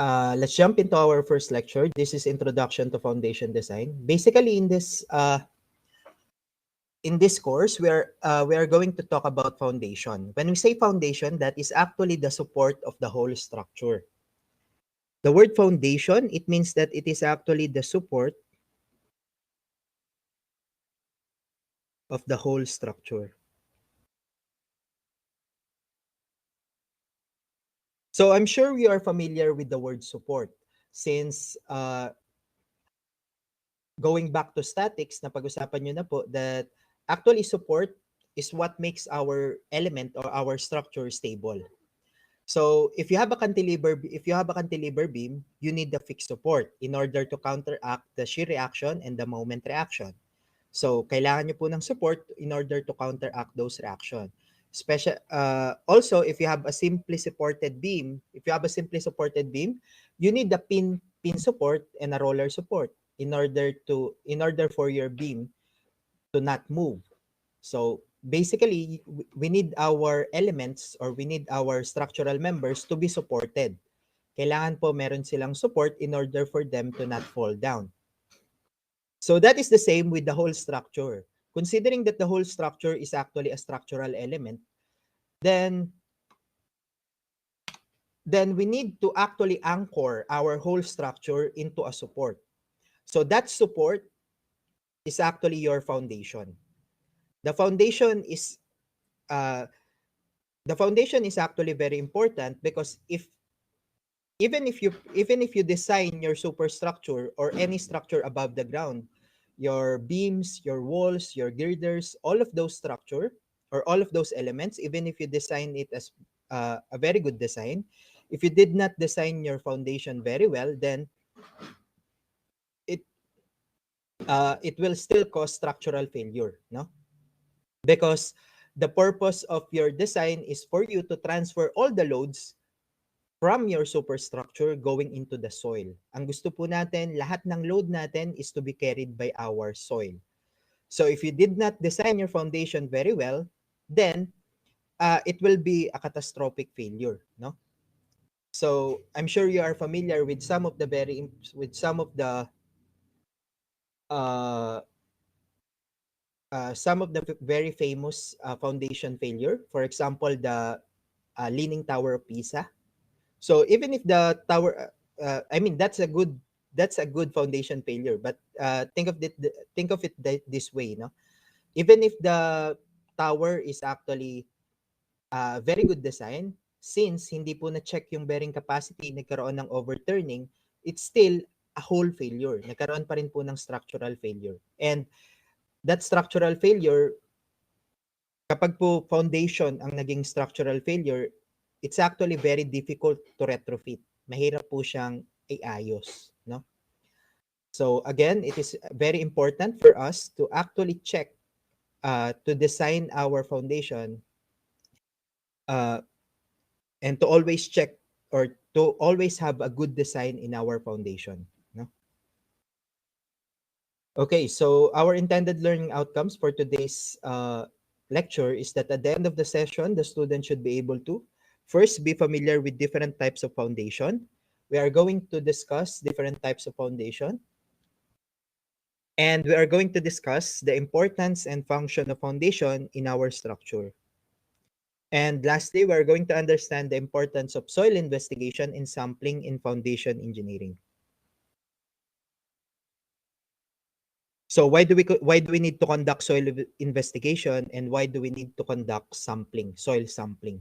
Let's jump into our first lecture. This is Introduction to Foundation Design. Basically, in this course, we are going to talk about foundation. When we say foundation, that is actually the support of the whole structure. The word foundation, it means that it is actually the support of the whole structure. So I'm sure you are familiar with the word support since going back to statics, napag-usapan nyo na po that actually support is what makes our element or our structure stable. So if you have a cantilever beam, you need the fixed support in order to counteract the shear reaction and the moment reaction. So kailangan nyo po ng support in order to counteract those reaction. Also, if you have a simply supported beam, you need the pin support and a roller support in order for your beam to not move. So basically, we need our elements or we need our structural members to be supported. Kailangan po meron silang support in order for them to not fall down. So that is the same with the whole structure. Considering that the whole structure is actually a structural element, then we need to actually anchor our whole structure into a support. So that support is actually your foundation. The foundation is actually very important because even if you design your superstructure or any structure above the ground, your beams, your walls, your girders, all of those structure or all of those elements, even if you design it as a very good design, if you did not design your foundation very well, then it will still cause structural failure, no? Because the purpose of your design is for you to transfer all the loads from your superstructure going into the soil. Ang gusto po natin, lahat ng load natin is to be carried by our soil. So if you did not design your foundation very well, then it will be a catastrophic failure, no? So I'm sure you are familiar with some of the very famous foundation failure. For example, the Leaning Tower of Pisa. So even if the tower, that's a good foundation failure. But think of it this way, no? Even if the tower is actually very good design, since hindi po na-check yung bearing capacity, nagkaroon ng overturning, it's still a whole failure. Nagkaroon pa rin po ng structural failure. And that structural failure, kapag po foundation ang naging structural failure, it's actually very difficult to retrofit. Mahirap po siyang iayos, no? So again, it is very important for us to actually check to design our foundation and to always check or to always have a good design in our foundation, no? Okay, so our intended learning outcomes for today's lecture is that at the end of the session, the student should be able to first be familiar with different types of foundation. We are going to discuss different types of foundation. And we are going to discuss the importance and function of foundation in our structure. And lastly, we are going to understand the importance of soil investigation and sampling in foundation engineering. So why do we need to conduct soil investigation, and why do we need to conduct sampling, soil sampling?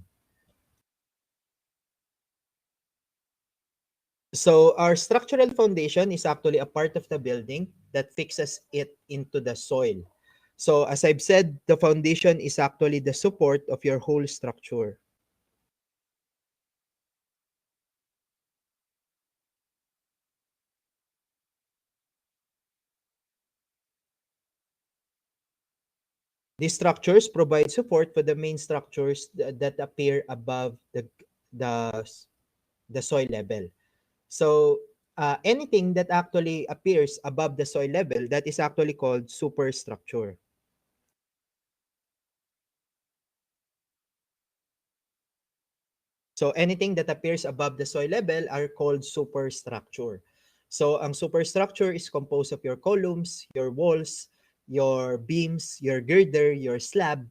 So our structural foundation is actually a part of the building that fixes it into the soil. So as I've said, the foundation is actually the support of your whole structure. These structures provide support for the main structures that appear above the soil level. So anything that actually appears above the soil level, that is actually called superstructure. So anything that appears above the soil level are called superstructure. So ang superstructure is composed of your columns, your walls, your beams, your girder, your slab,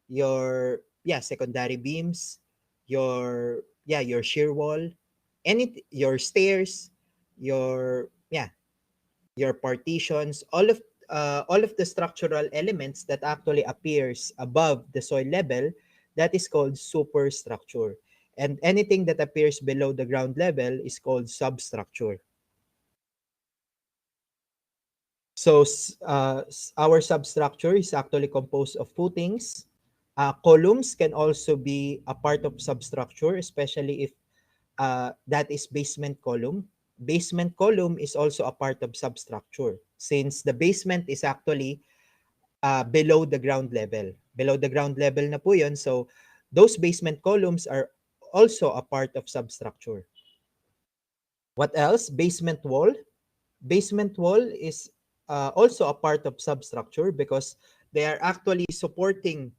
your secondary beams, your shear wall, your stairs, your your partitions, all of the structural elements that actually appears above the soil level, that is called superstructure. And anything that appears below the ground level is called substructure. So our substructure is actually composed of footings. Columns can also be a part of substructure, especially if that is basement column. Basement column is also a part of substructure since the basement is actually below the ground level. Below the ground level na po yun. So those basement columns are also a part of substructure. What else? Basement wall. Basement wall is also a part of substructure because they are actually supporting,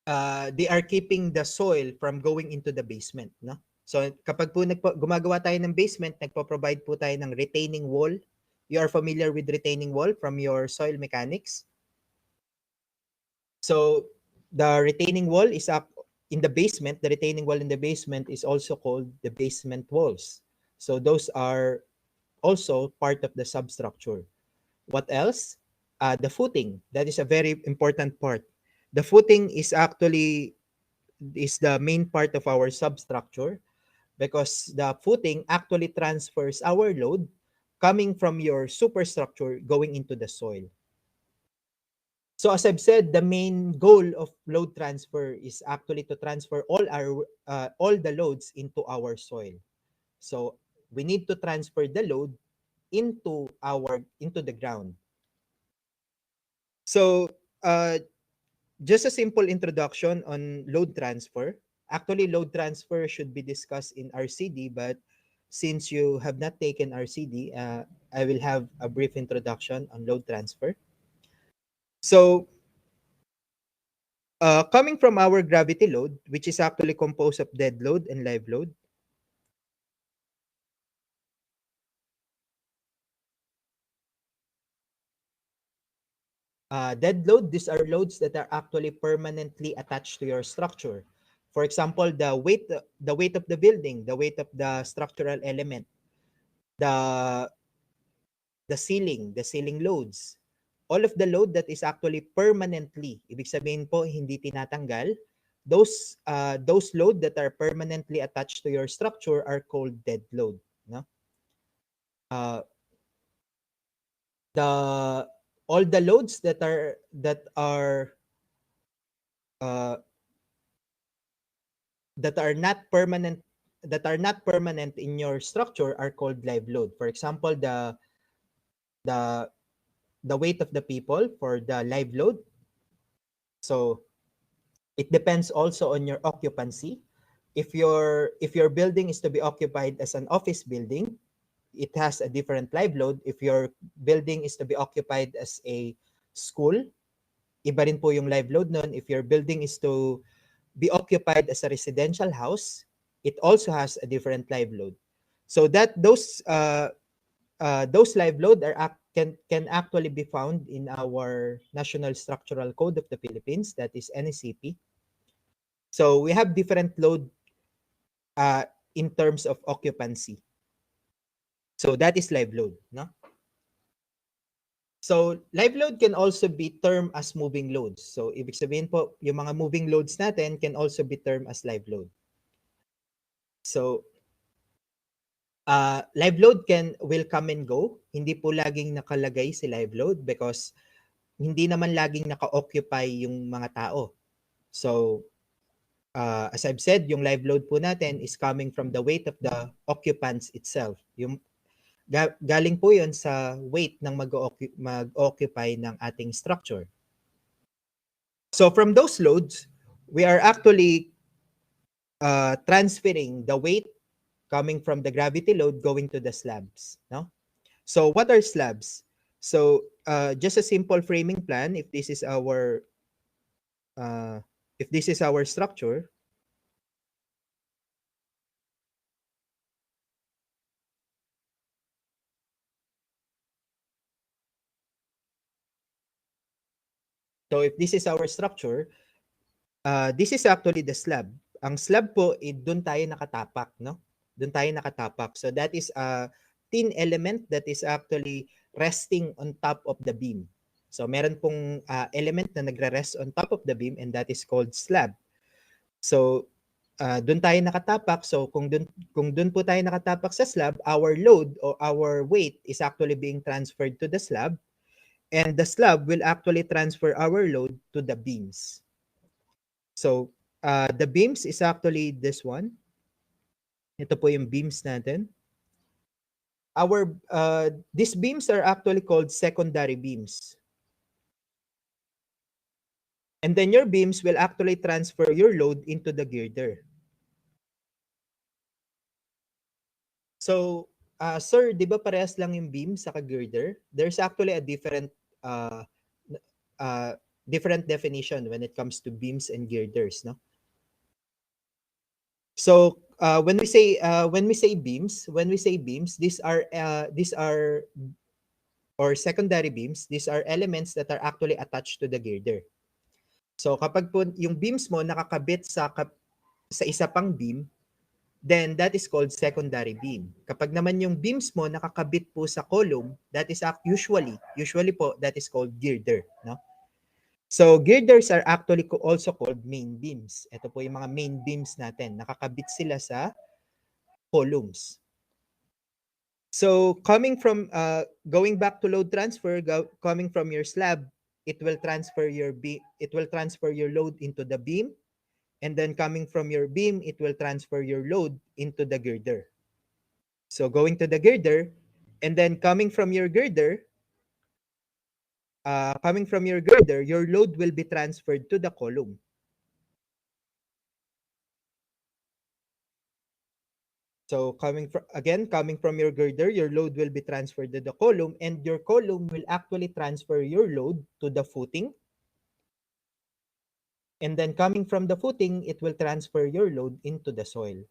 they are keeping the soil from going into the basement, no? So kapag po gumagawa tayo ng basement, nagpo-provide po tayo ng retaining wall. You are familiar with retaining wall from your soil mechanics. So the retaining wall is up in the basement. The retaining wall in the basement is also called the basement walls. So those are also part of the substructure. What else? The footing. That is a very important part. The footing is the main part of our substructure because the footing actually transfers our load coming from your superstructure going into the soil. So as I've said, the main goal of load transfer is actually to transfer all the loads into our soil. So we need to transfer the load into the ground. So just a simple introduction on load transfer. Actually, load transfer should be discussed in RCD, but since you have not taken RCD, I will have a brief introduction on load transfer. So coming from our gravity load, which is actually composed of dead load and live load, dead load, these are loads that are actually permanently attached to your structure. For example, the weight of the building, the weight of the structural element, the ceiling loads, all of the load that is actually permanently, ibig sabihin po hindi tinatanggal, those load that are permanently attached to your structure are called dead load, no? The all the loads that are uh, that are not permanent in your structure are called live load. For example, the weight of the people for the live load. So it depends also on your occupancy. If your building is to be occupied as an office building, it has a different live load. If your building is to be occupied as a school, iba rin po yung live load nun. If your building is to be occupied as a residential house, it also has a different live load. So that those live load can actually be found in our National Structural Code of the Philippines, that is NSCP. So we have different load in terms of occupancy. So that is live load, no? So live load can also be termed as moving loads. So ibig sabihin po, yung mga moving loads natin can also be termed as live load. So live load will come and go. Hindi po laging nakalagay si live load because hindi naman laging naka-occupy yung mga tao. So as I've said, yung live load po natin is coming from the weight of the occupants itself. Yung galing po yun sa weight ng mag-occupy ng ating structure. So from those loads, we are actually transferring the weight coming from the gravity load going to the slabs, no? So what are slabs? So just a simple framing plan, if this is our if this is our structure, so if this is our structure, this is actually the slab. Ang slab po, doon tayo nakatapak, no? Doon tayo nakatapak. So that is a thin element that is actually resting on top of the beam. So meron pong element na nagre-rest on top of the beam, and that is called slab. So doon tayo nakatapak. So kung doon po tayo nakatapak sa slab, our load or our weight is actually being transferred to the slab, and the slab will actually transfer our load to the beams. So the beams is actually this one. Ito po yung beams natin. These beams are actually called secondary beams. And then your beams will actually transfer your load into the girder. So, sir, di ba parehas lang yung beam sa girder? There's actually a different different definition when it comes to beams and girders, no? So, when we say beams, these are or secondary beams, these are elements that are actually attached to the girder. So kapag po yung beams mo nakakabit sa isa pang beam, then that is called secondary beam. Kapag naman yung beams mo nakakabit po sa column, that is usually po that is called girder, no? So girders are actually also called main beams. Ito po yung mga main beams natin. Nakakabit sila sa columns. So coming from going back to load transfer, coming from your slab, it will transfer your load into the beam, and then coming from your beam, it will transfer your load into the girder. So going to the girder, and then coming from your girder, your load will be transferred to the column. So coming from your girder, your load will be transferred to the column, and your column will actually transfer your load to the footing. And then coming from the footing, it will transfer your load into the soil.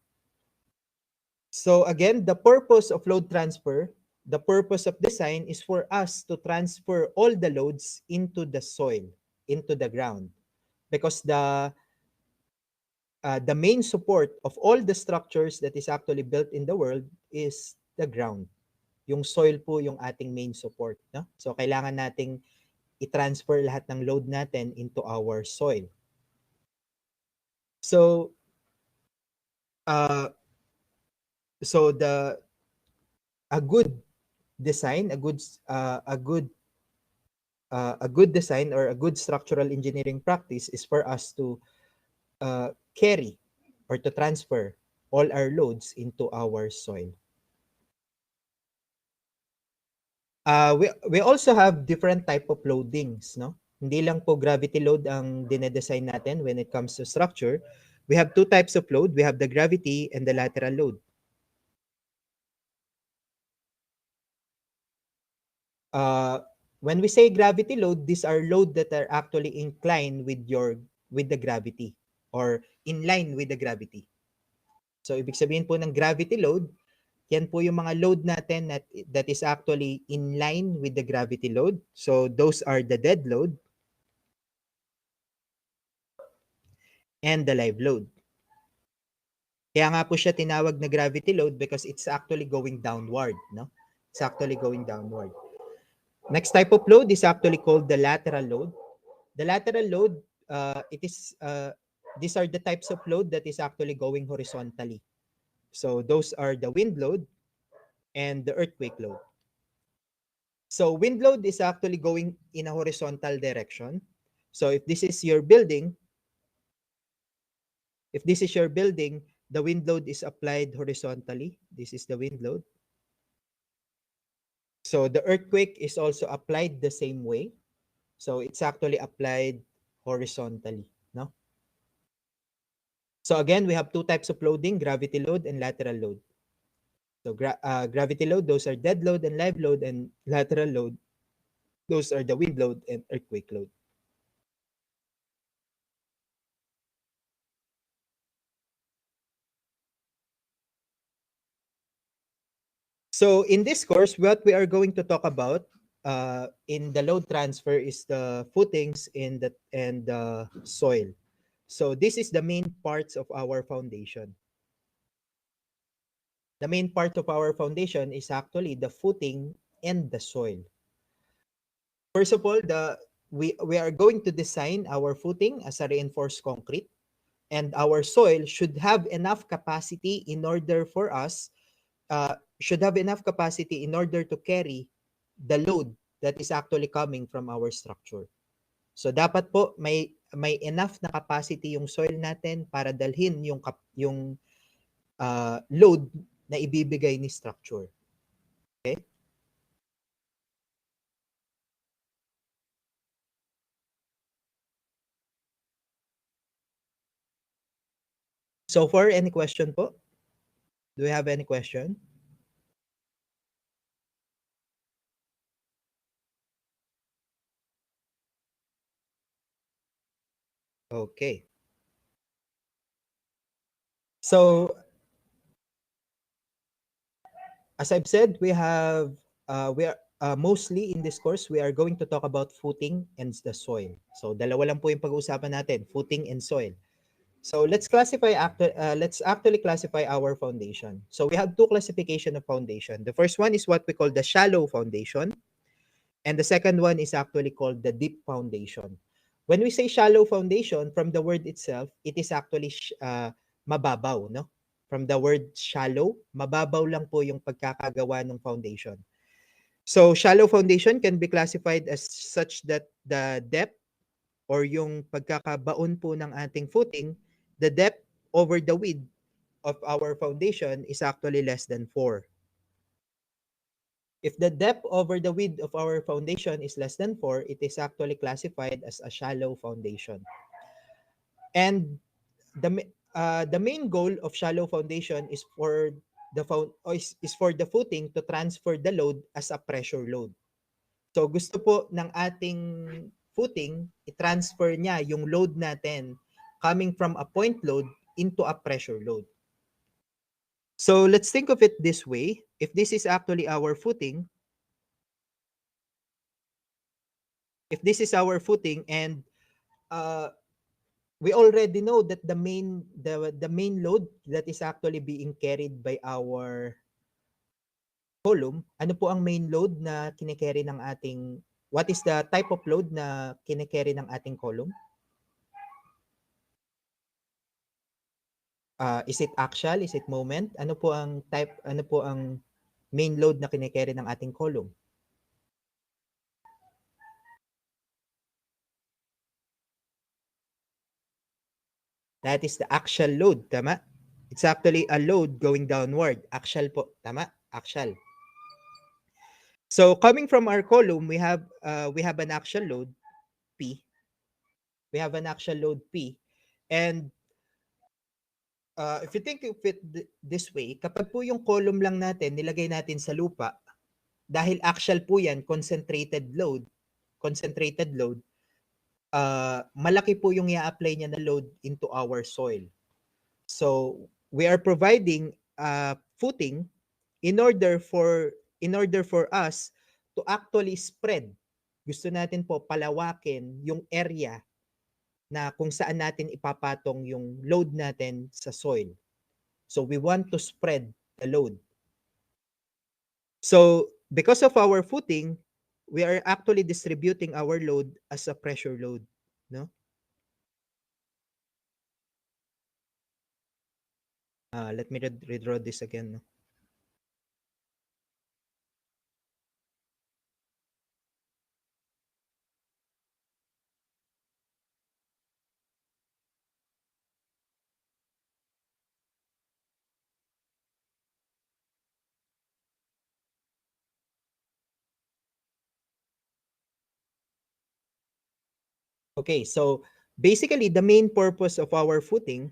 So again, the purpose of load transfer, the purpose of design is for us to transfer all the loads into the soil, into the ground. Because the main support of all the structures that is actually built in the world is the ground. Yung soil po yung ating main support, no? So kailangan nating i-transfer lahat ng load natin into our soil. So a good design, a good design or a good structural engineering practice is for us to carry or to transfer all our loads into our soil. We also have different type of loadings, no? Hindi lang po gravity load ang dinedesign natin when it comes to structure. We have two types of load. We have the gravity and the lateral load. When we say gravity load, these are load that are actually inclined with the gravity or in line with the gravity. So ibig sabihin po ng gravity load, yan po yung mga load natin that is actually in line with the gravity load. So those are the dead load and the live load. Kaya nga po siya tinawag na gravity load because it's actually going downward, no? It's actually going downward. Next type of load is actually called the lateral load. The lateral load, these are the types of load that is actually going horizontally. So those are the wind load and the earthquake load. So wind load is actually going in a horizontal direction. So if this is your building, the wind load is applied horizontally. This is the wind load. So the earthquake is also applied the same way. So it's actually applied horizontally, no? So again, we have two types of loading, gravity load and lateral load. So gravity load, those are dead load and live load, and lateral load, those are the wind load and earthquake load. So in this course, what we are going to talk about in the load transfer is the footings in the and the soil. So this is the main parts of our foundation. The main part of our foundation is actually the footing and the soil. First of all, we are going to design our footing as a reinforced concrete, and our soil should have enough capacity in order for us to carry the load that is actually coming from our structure. So dapat po may enough na capacity yung soil natin para dalhin yung load na ibibigay ni structure. Okay? So far, any question po? Do we have any question? Okay. So as I've said, we are mostly in this course we are going to talk about footing and the soil. So dalawa lang po yung pag-uusapan natin, footing and soil. So let's actually classify our foundation. So we have two classification of foundation. The first one is what we call the shallow foundation, and the second one is actually called the deep foundation. When we say shallow foundation, from the word itself, it is actually mababaw, no? From the word shallow, mababaw lang po yung pagkakagawa ng foundation. So shallow foundation can be classified as such that the depth or yung pagkakabaon po ng ating footing, the depth over the width of our foundation is actually less than 4. If the depth over the width of our foundation is less than 4, it is actually classified as a shallow foundation. And the main goal of shallow foundation is for the footing to transfer the load as a pressure load. So gusto po ng ating footing, i-transfer niya yung load natin coming from a point load into a pressure load. So let's think of it this way. If this is actually our footing, and we already know that the main load that is actually being carried by our column, ano po ang main load na kine-carry ng ating, what is the type of load na kine-carry ng ating column? Is it axial? Is it moment? Ano po ang main load na kine-carry ng ating column? That is the axial load, tama? It's actually a load going downward. Axial po, tama? Axial. So coming from our column, we have an axial load P. We have an axial load P. And if you think of it this way, kapag po yung column lang natin, nilagay natin sa lupa, dahil axial po yan, concentrated load, malaki po yung i-apply niya na load into our soil. So we are providing footing in order for us to actually spread. Gusto natin po palawakin yung area na kung saan natin ipapatong yung load natin sa soil. So we want to spread the load. So because of our footing, we are actually distributing our load as a pressure load, no? Let me redraw this again. No? Okay, so basically the main purpose of our footing,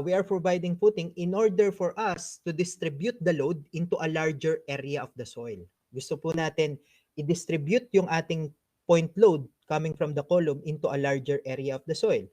we are providing footing in order for us to distribute the load into a larger area of the soil. Gusto po natin i-distribute yung ating point load coming from the column into a larger area of the soil.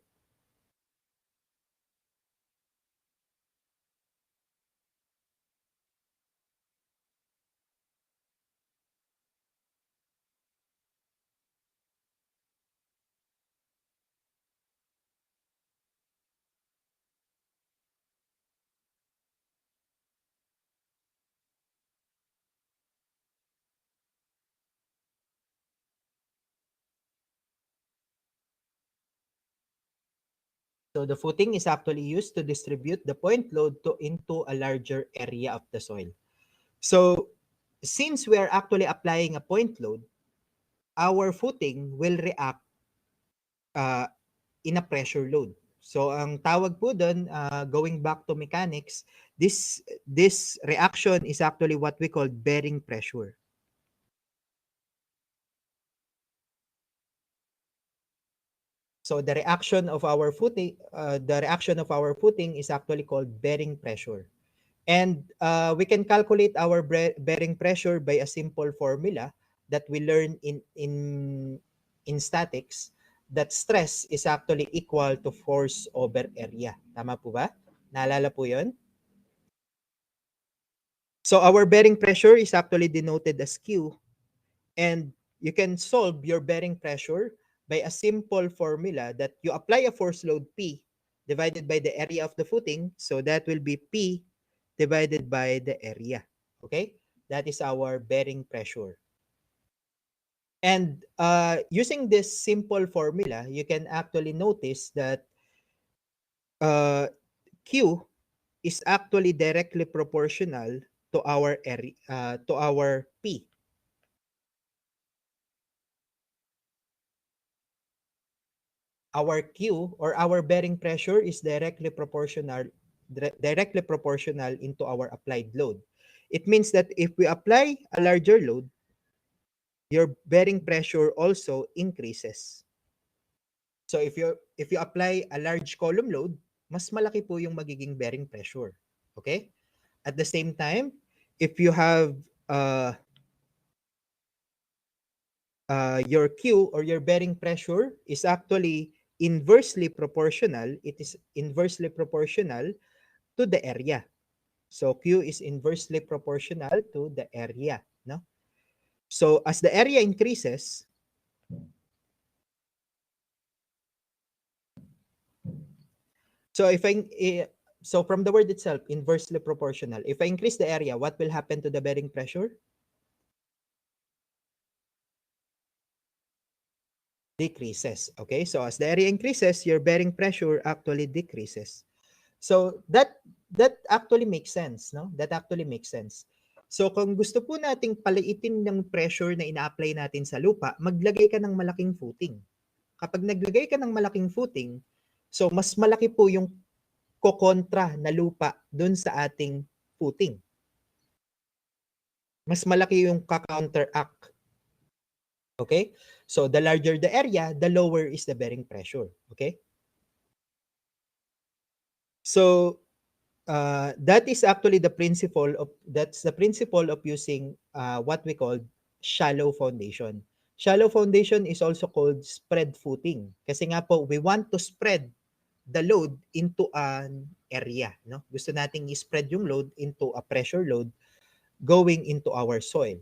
So the footing is actually used to distribute the point load into a larger area of the soil. So since we are actually applying a point load, our footing will react uh, in a pressure load. So ang tawag po doon, going back to mechanics, this reaction is actually what we call bearing pressure. So the reaction of our footing, is actually called bearing pressure. And we can calculate our bearing pressure by a simple formula that we learn in statics, that stress is actually equal to force over area. Tama po ba? Naalala po 'yon? So our bearing pressure is actually denoted as Q, and you can solve your bearing pressure by a simple formula that you apply a force load P divided by the area of the footing. So that will be P divided by the area. Okay? That is our bearing pressure. And using this simple formula, you can actually notice that Q is actually directly proportional to our area, to our P. Our Q or our bearing pressure is directly proportional into our applied load. It means that if we apply a larger load, your bearing pressure also increases. So if you apply a large column load, mas malaki po yung magiging bearing pressure. Okay? At the same time, if you have your Q or your bearing pressure is actually inversely proportional, it is inversely proportional to the area. So Q is inversely proportional to the area, no? So as the area increases, so so from the word itself, inversely proportional. If I increase the area, what will happen to the bearing pressure? Decreases. Okay, so as the area increases, your bearing pressure actually decreases. So that actually makes sense, no? That actually makes sense. So kung gusto po nating paliitin ng pressure na ina-apply natin sa lupa, maglagay ka ng malaking footing. Kapag naglagay ka ng malaking footing, so mas malaki po yung kokontra na lupa dun sa ating footing. Mas malaki yung ka-counteract. Okay? So the larger the area, the lower is the bearing pressure. Okay? So that is actually the principle of using what we call shallow foundation. Shallow foundation is also called spread footing. Kasi nga po, we want to spread the load into an area. No? Gusto nating i-spread yung load into a pressure load going into our soil.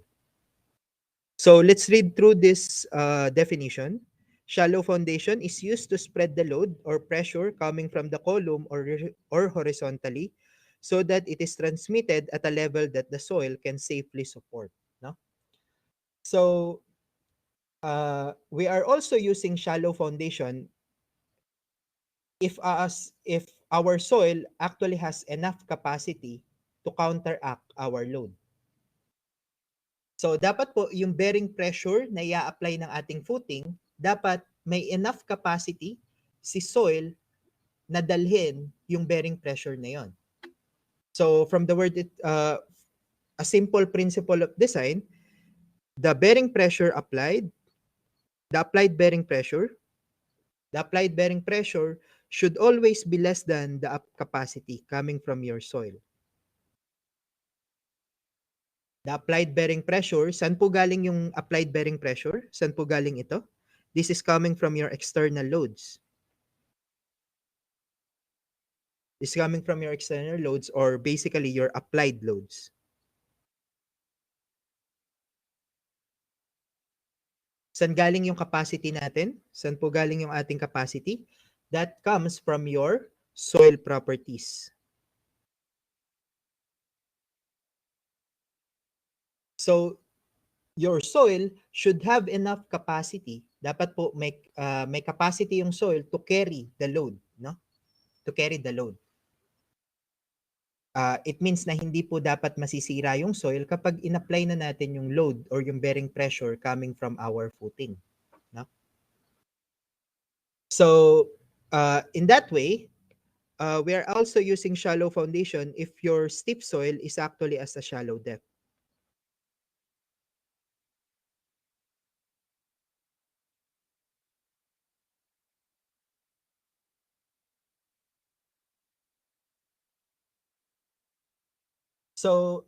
So let's read through this definition. Shallow foundation is used to spread the load or pressure coming from the column or horizontally so that it is transmitted at a level that the soil can safely support. No? So we are also using shallow foundation if our soil actually has enough capacity to counteract our load. So dapat po yung bearing pressure na i-apply ng ating footing, dapat may enough capacity si soil na dalhin yung bearing pressure na yon. So from the word, a simple principle of design, the applied bearing pressure should always be less than the capacity coming from your soil. The applied bearing pressure, saan po galing yung applied bearing pressure? Saan po galing ito? This is coming from your external loads. This is coming from your external loads or basically your applied loads. Saan galing yung capacity natin? Saan po galing yung ating capacity? That comes from your soil properties. So, your soil should have enough capacity. Dapat po may capacity yung soil to carry the load, no? to carry the load. It means na hindi po dapat masisira yung soil kapag in-apply na natin yung load or yung bearing pressure coming from our footing. No? So, in that way, we are also using shallow foundation if your steep soil is actually as a shallow depth. So,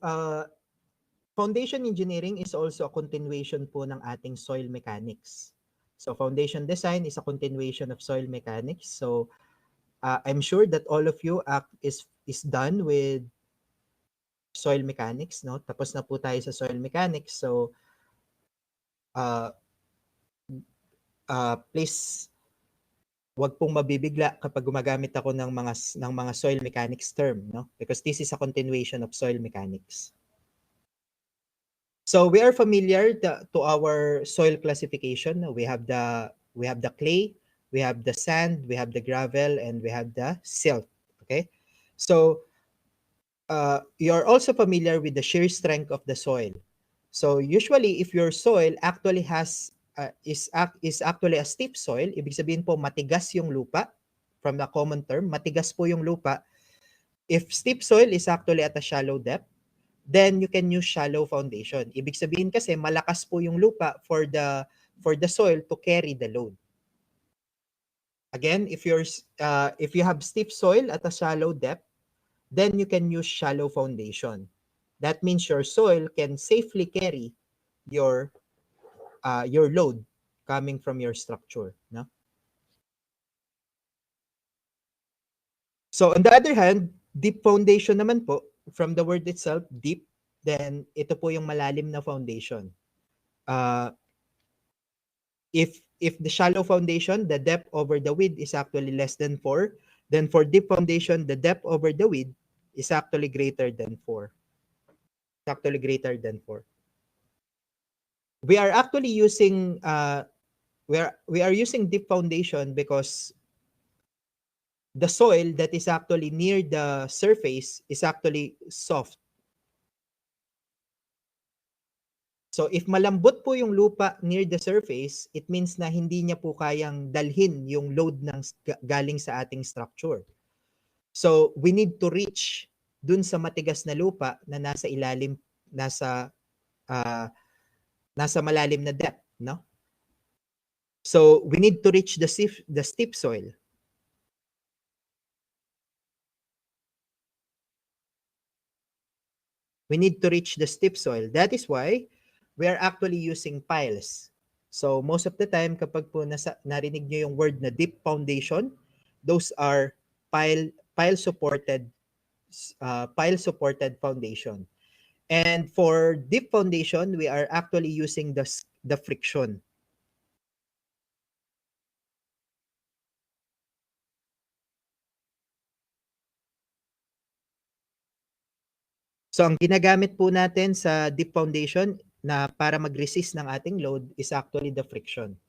foundation engineering is also a continuation po ng ating soil mechanics. So, foundation design is a continuation of soil mechanics. So, I'm sure that all of you is done with soil mechanics, no? Tapos na po tayo sa soil mechanics. So, please wag pong mabibigla kapag gumagamit ako ng mga soil mechanics term, no? Because this is a continuation of soil mechanics. So we are familiar to our soil classification. We have the clay, we have the sand, we have the gravel, and we have the silt. Okay, so you're also familiar with the shear strength of the soil. So usually, if your soil actually is actually a steep soil, ibig sabihin po matigas yung lupa. From the common term, matigas po yung lupa. If steep soil is actually at a shallow depth, then you can use shallow foundation. Ibig sabihin kasi malakas po yung lupa for the soil to carry the load. Again, if you have steep soil at a shallow depth, then you can use shallow foundation. That means your soil can safely carry your load coming from your structure, no? So on the other hand, deep foundation naman po, from the word itself, deep, then ito po yung malalim na foundation. If the shallow foundation, the depth over the width is actually less than 4, then for deep foundation, the depth over the width is actually greater than 4. It's actually greater than 4. We are actually using we are using deep foundation because the soil that is actually near the surface is actually soft. So if malambot po yung lupa near the surface, it means na hindi niya po kayang dalhin yung load ng galing sa ating structure. So we need to reach dun sa matigas na lupa na nasa ilalim, nasa malalim na depth, no? So we need to reach the steep soil. We need to reach the steep soil. That is why we are actually using piles. So most of the time, kapag po narinig nyo yung word na deep foundation, those are pile supported foundation. And for deep foundation, we are actually using the friction. So ang ginagamit po natin sa deep foundation na para mag-resist ng ating load is actually the friction.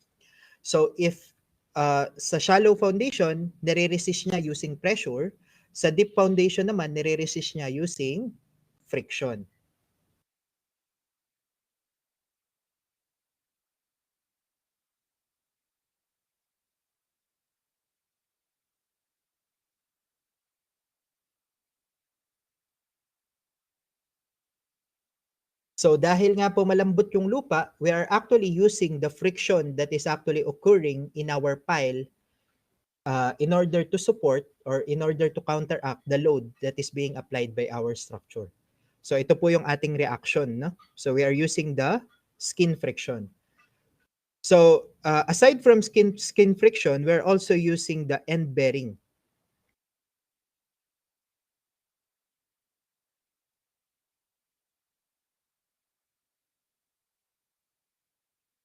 So if sa shallow foundation, nire-resist niya using pressure. Sa deep foundation naman, nire-resist niya using friction. So dahil nga po malambot yung lupa, we are actually using the friction that is actually occurring in our pile in order to support or in order to counteract the load that is being applied by our structure. So ito po yung ating reaction, no? So we are using the skin friction. So aside from skin friction, we're also using the end bearing.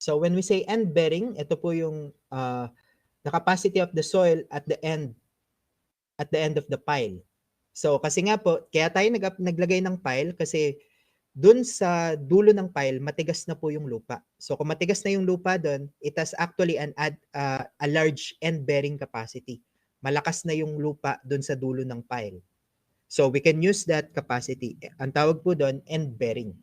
So when we say end bearing, ito po yung the capacity of the soil at the end of the pile. So kasi nga po, kaya tayo naglagay ng pile kasi dun sa dulo ng pile, matigas na po yung lupa. So kung matigas na yung lupa dun, it has actually a large end bearing capacity. malakas na yung lupa dun sa dulo ng pile. So we can use that capacity. Ang tawag po doon, end bearing.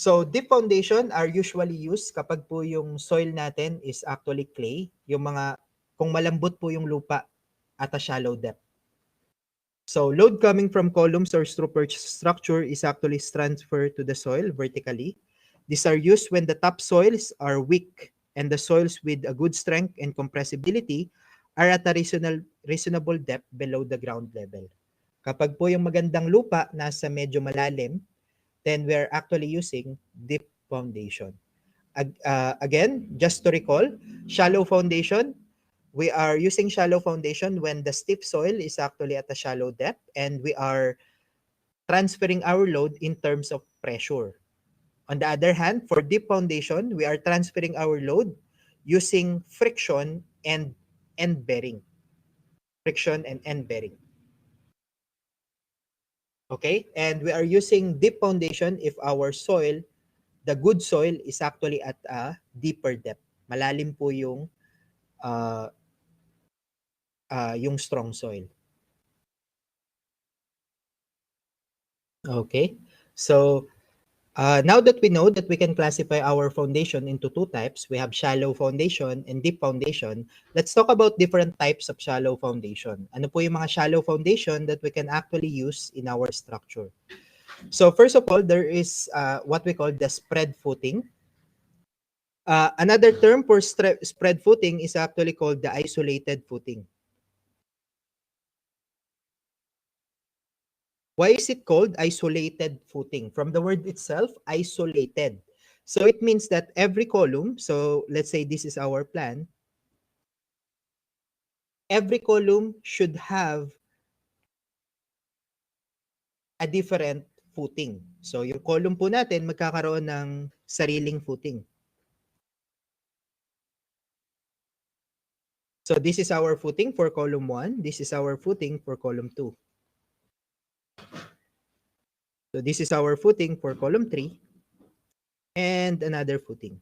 So deep foundation are usually used kapag po yung soil natin is actually clay, yung mga kung malambot po yung lupa at a shallow depth. So load coming from columns or structure is actually transferred to the soil vertically. These are used when the topsoils are weak and the soils with a good strength and compressibility are at a reasonable depth below the ground level. Kapag po yung magandang lupa nasa medyo malalim, then we're actually using deep foundation. Again, just to recall, shallow foundation, we are using shallow foundation when the steep soil is actually at a shallow depth and we are transferring our load in terms of pressure. On the other hand, for deep foundation, we are transferring our load using friction and end bearing. Friction and end bearing. Okay? And we are using deep foundation if our soil, the good soil, is actually at a deeper depth. Malalim po yung strong soil. Okay? So, now that we know that we can classify our foundation into two types, we have shallow foundation and deep foundation. Let's talk about different types of shallow foundation. Ano po yung mga shallow foundation that we can actually use in our structure? So first of all, there is what we call the spread footing. Another term for spread footing is actually called the isolated footing. Why is it called isolated footing? From the word itself, isolated. So it means that every column, so let's say this is our plan, every column should have a different footing. So yung column po natin magkakaroon ng sariling footing. So this is our footing for column 1. This is our footing for column 2. So this is our footing for column 3. And another footing.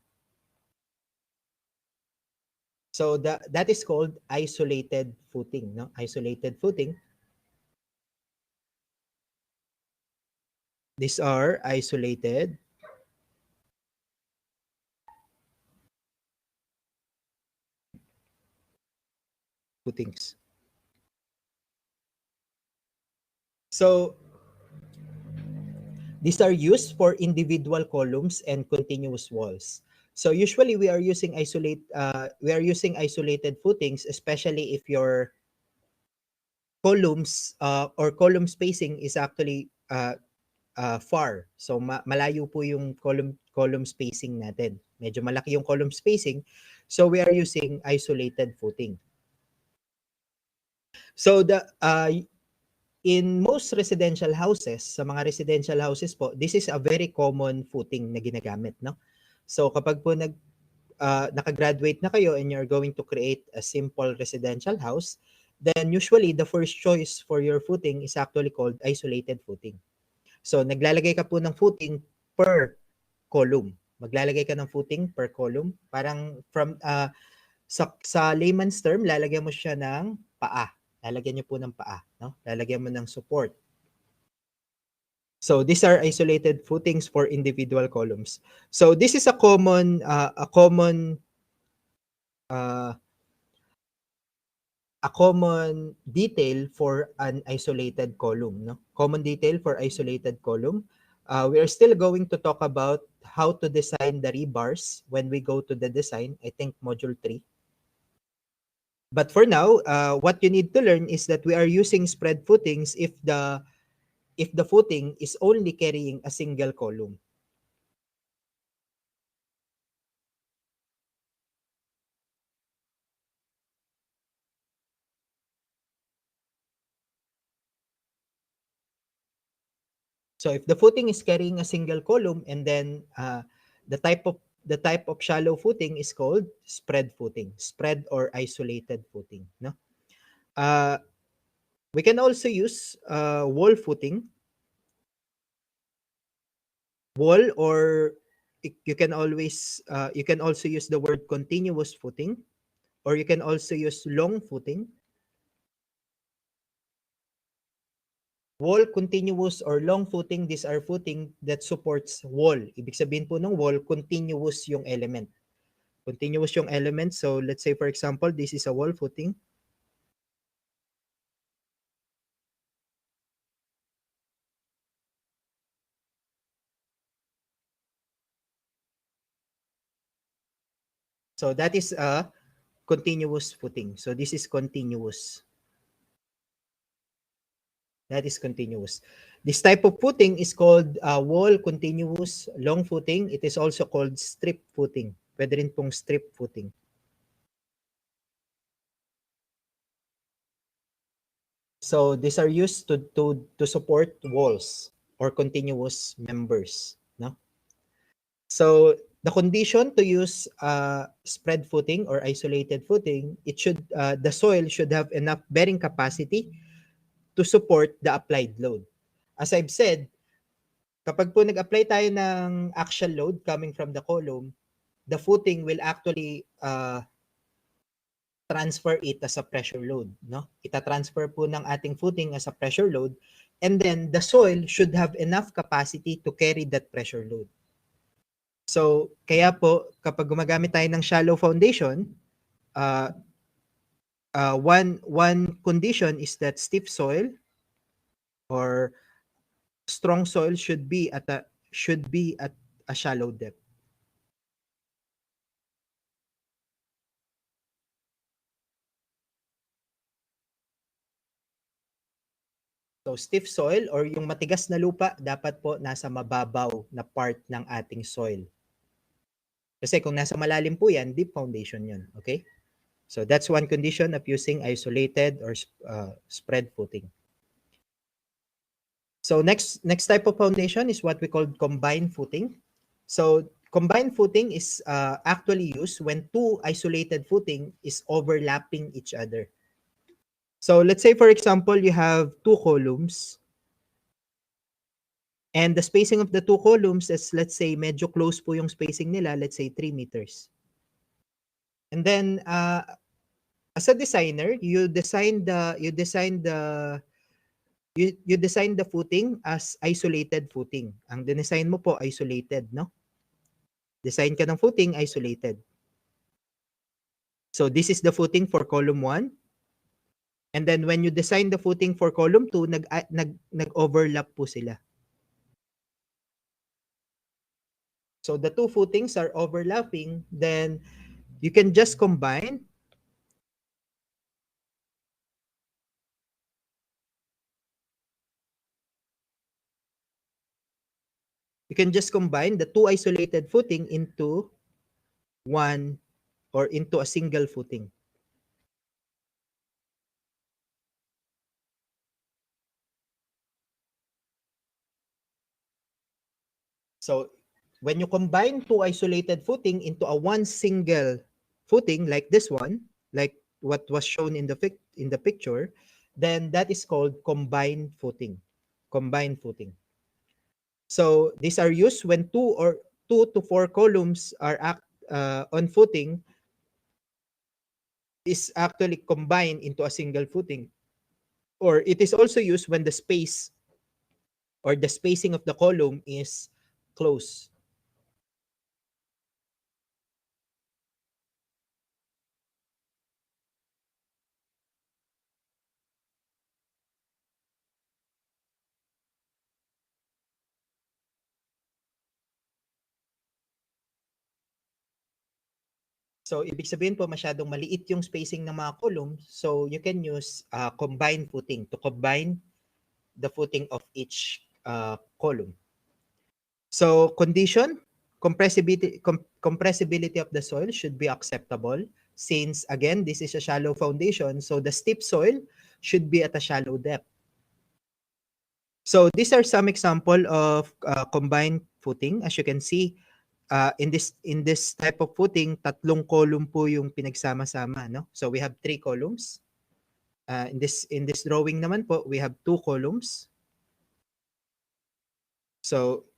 So that is called isolated footing. No? Isolated footing. These are isolated footings. So these are used for individual columns and continuous walls. So usually we are using isolated footings, especially if your columns or column spacing is actually far. So malayo po yung column spacing natin. Medyo malaki yung column spacing. So we are using isolated footing. So in most residential houses, sa mga residential houses po, this is a very common footing na ginagamit, no? So kapag po nakagraduate na kayo and you're going to create a simple residential house, then usually the first choice for your footing is actually called isolated footing. So naglalagay ka po ng footing per column. Maglalagay ka ng footing per column. Parang from sa layman's term, lalagyan mo siya ng paa. Lalagyan niyo po ng paa, no? Lalagyan mo ng support. So these are isolated footings for individual columns. So this is a common detail for an isolated column, no? Common detail for isolated column. We are still going to talk about how to design the rebars when we go to the design, I think module 3. But for now, what you need to learn is that we are using spread footings if the footing is only carrying a single column. So if the footing is carrying a single column and then the type of shallow footing is called spread footing, spread or isolated footing, no? We can also use wall footing. Wall, or you can also use the word continuous footing. or you can also use long footing. Wall, continuous, or long footing, these are footing that supports wall. Ibig sabihin po ng wall, continuous yung element. Continuous yung element. So let's say for example, this is a wall footing. So that is a continuous footing. So this is continuous. That is continuous. This type of footing is called wall continuous long footing. It is also called strip footing. Pwede rin pong strip footing. So these are used to support walls or continuous members. No? So the condition to use spread footing or isolated footing, it should the soil should have enough bearing capacity to support the applied load. As I've said, kapag po nag-apply tayo ng axial load coming from the column, the footing will actually transfer it as a pressure load. No? Ita-transfer po ng ating footing as a pressure load, and then the soil should have enough capacity to carry that pressure load. So, kaya po, kapag gumagamit tayo ng shallow foundation, one condition is that stiff soil or strong soil should be at a shallow depth. So stiff soil or yung matigas na lupa dapat po nasa mababaw na part ng ating soil. Kasi kung nasa malalim po yan, deep foundation yun. Okay? So that's one condition of using isolated or spread footing. So next type of foundation is what we call combined footing. So combined footing is actually used when two isolated footing is overlapping each other. So let's say for example, you have two columns and the spacing of the two columns is, let's say, medyo close po yung spacing nila, let's say 3 meters. And then as a designer, you design the footing as isolated footing. Ang dinesign mo po isolated, no? Design ka ng footing isolated. So this is the footing for column 1. And then when you design the footing for column 2, nag-overlap po sila. So the two footings are overlapping, then you can just combine the two isolated footing into one or into a single footing. So when you combine two isolated footing into a one single footing like this one, like what was shown in the picture, then that is called combined footing. Combined footing. So these are used when two to four columns are on footing is actually combined into a single footing. Or it is also used when the space or the spacing of the column is close. So, ibig sabihin po masyadong maliit yung spacing ng mga columns. So, you can use combined footing to combine the footing of each column. So, condition, compressibility of the soil should be acceptable since, again, this is a shallow foundation. So, the steep soil should be at a shallow depth. So, these are some example of combined footing. As you can see, in this type of footing, tatlong column po yung pinagsama-sama, no? So we have 3 columns. In this drawing naman po, we have 2 columns. So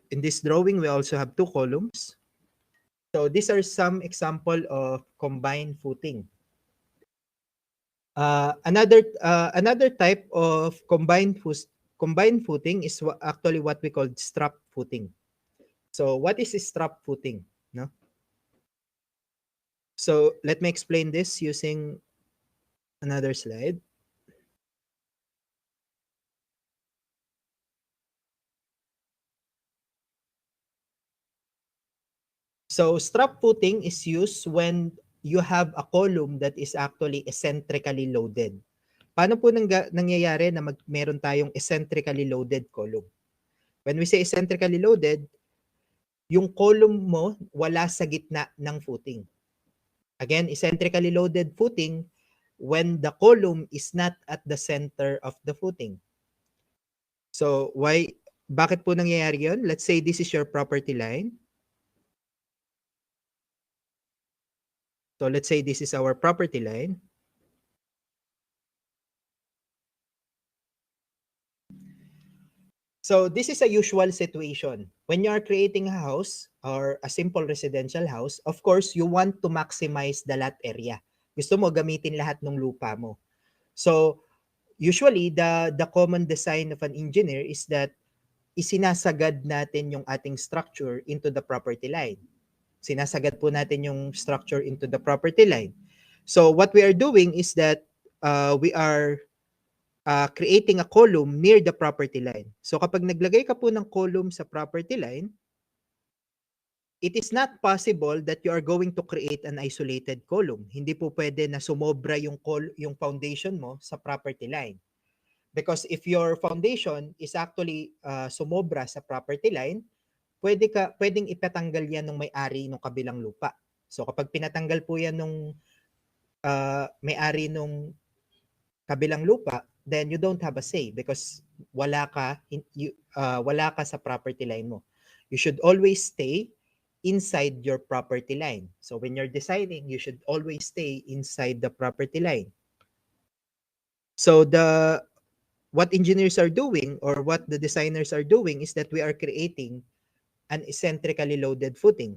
in this drawing, we also have 2 columns. So these are some example of combined footing. Another type of combined footing is actually what we call strap footing. So what is strap footing? No? So let me explain this using another slide. So strap footing is used when you have a column that is actually eccentrically loaded. Paano po nangyayari na meron tayong eccentrically loaded column? When we say eccentrically loaded, yung column mo wala sa gitna ng footing. Again, eccentrically loaded footing when the column is not at the center of the footing. So bakit po nangyayari yun? Let's say this is your property line. So let's say this is our property line. So this is a usual situation. When you are creating a house or a simple residential house, of course, you want to maximize the lot area. Gusto mo gamitin lahat ng lupa mo. So usually, the common design of an engineer is that isinasagad natin yung ating structure into the property line. Sinasagad po natin yung structure into the property line. So what we are doing is that we are creating a column near the property line. So kapag naglagay ka po ng column sa property line, it is not possible that you are going to create an isolated column. Hindi po pwede na sumobra yung foundation mo sa property line. Because if your foundation is actually sumobra sa property line, pwedeng ipatanggal yan ng may-ari ng kabilang lupa. So kapag pinatanggal po yan ng may-ari ng kabilang lupa, then you don't have a say because wala ka sa property line mo. You should always stay inside your property line. So when you're designing, you should always stay inside the property line. So what engineers are doing or what the designers are doing is that we are creating an eccentrically loaded footing.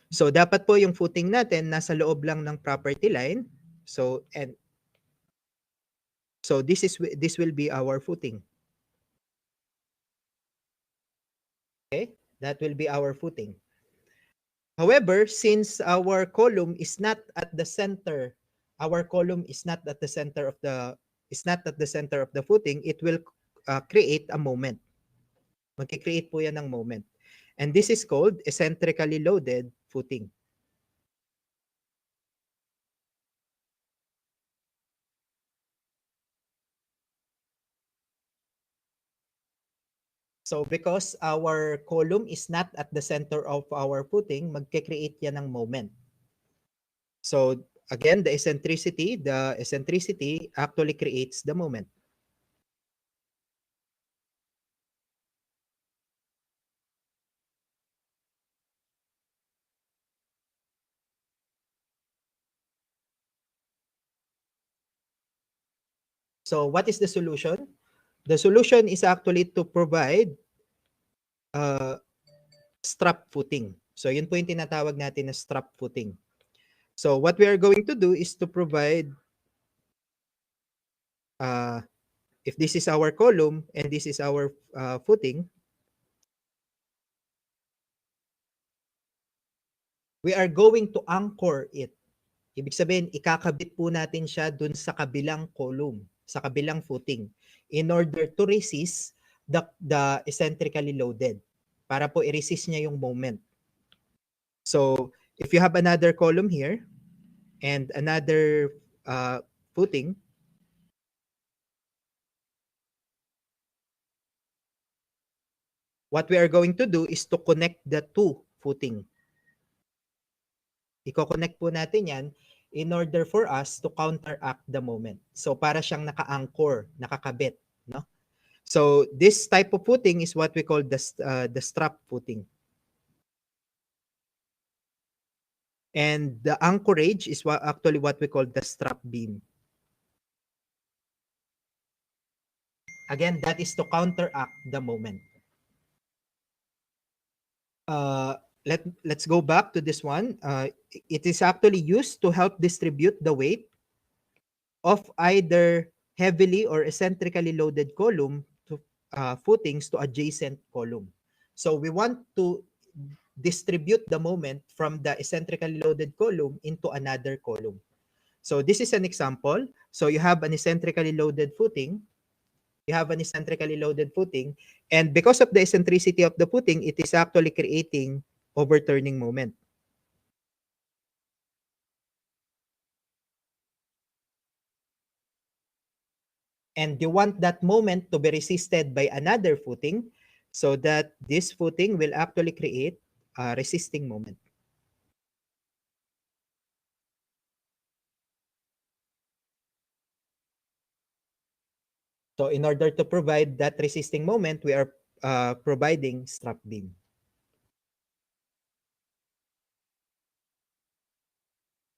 So dapat po yung footing natin nasa loob lang ng property line. So this will be our footing. Okay? That will be our footing. However, since our column is not at the center, is not at the center of the footing, it will create a moment. Magki-create po yan ng moment. And this is called eccentrically loaded footing. So because our column is not at the center of our footing, magke-create yan ng moment. So again, the eccentricity actually creates the moment. So what is the solution? The solution is actually to provide strap footing. So yun po yung tinatawag natin na strap footing. So what we are going to do is to provide, if this is our column and this is our footing, we are going to anchor it. Ibig sabihin, ikakabit po natin siya dun sa kabilang column, sa kabilang footing, in order to resist the eccentrically loaded, para po i-resist niya yung moment. So, if you have another column here and another footing, what we are going to do is to connect the two footing. Iko-connect po natin yan in order for us to counteract the moment. So para siyang naka-anchor, nakakabit, no? So this type of footing is what we call the strap footing. And the anchorage is actually what we call the strap beam. Again, that is to counteract the moment. let's go back to this one. It is actually used to help distribute the weight of either heavily or eccentrically loaded column to footings to adjacent column. So we want to distribute the moment from the eccentrically loaded column into another column. So this is an example. So you have an eccentrically loaded footing. You have an eccentrically loaded footing. And because of the eccentricity of the footing, it is actually creating overturning moment. And you want that moment to be resisted by another footing so that this footing will actually create a resisting moment. So in order to provide that resisting moment, we are providing strap beam.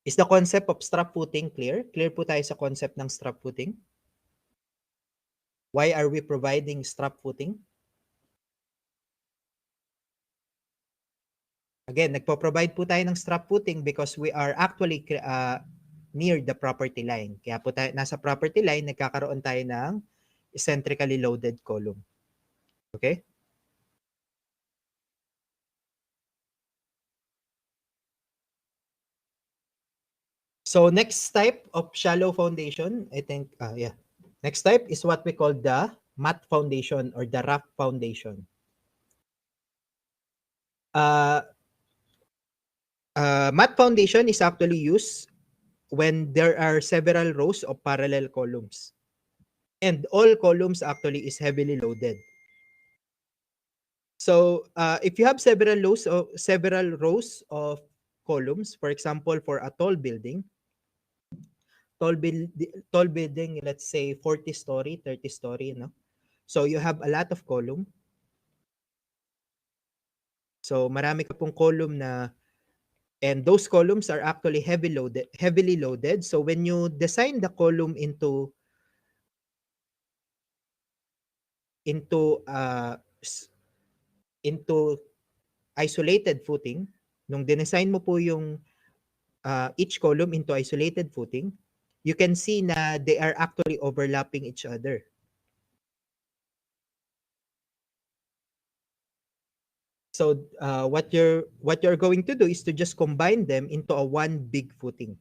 Is the concept of strap footing clear? Clear po tayo sa concept ng strap footing? Why are we providing strap footing? Again, nagpo-provide po tayo ng strap footing because we are actually near the property line. Kaya po tayo, nasa property line, nagkakaroon tayo ng eccentrically loaded column. Okay? So next type of shallow foundation, I think, yeah. Next type is what we call the mat foundation or the rough foundation. Mat foundation is actually used when there are several rows of parallel columns. And all columns actually is heavily loaded. So if you have several rows of columns, for example, for a tall building, tall building, let's say 40 story, 30 story, no? So you have a lot of column. So marami ka pong column na, and those columns are actually heavily loaded. So when you design the column into uh, into isolated footing, nung dinesign mo po yung each column into isolated footing, you can see na they are actually overlapping each other. So what you're going to do is to just combine them into a one big footing.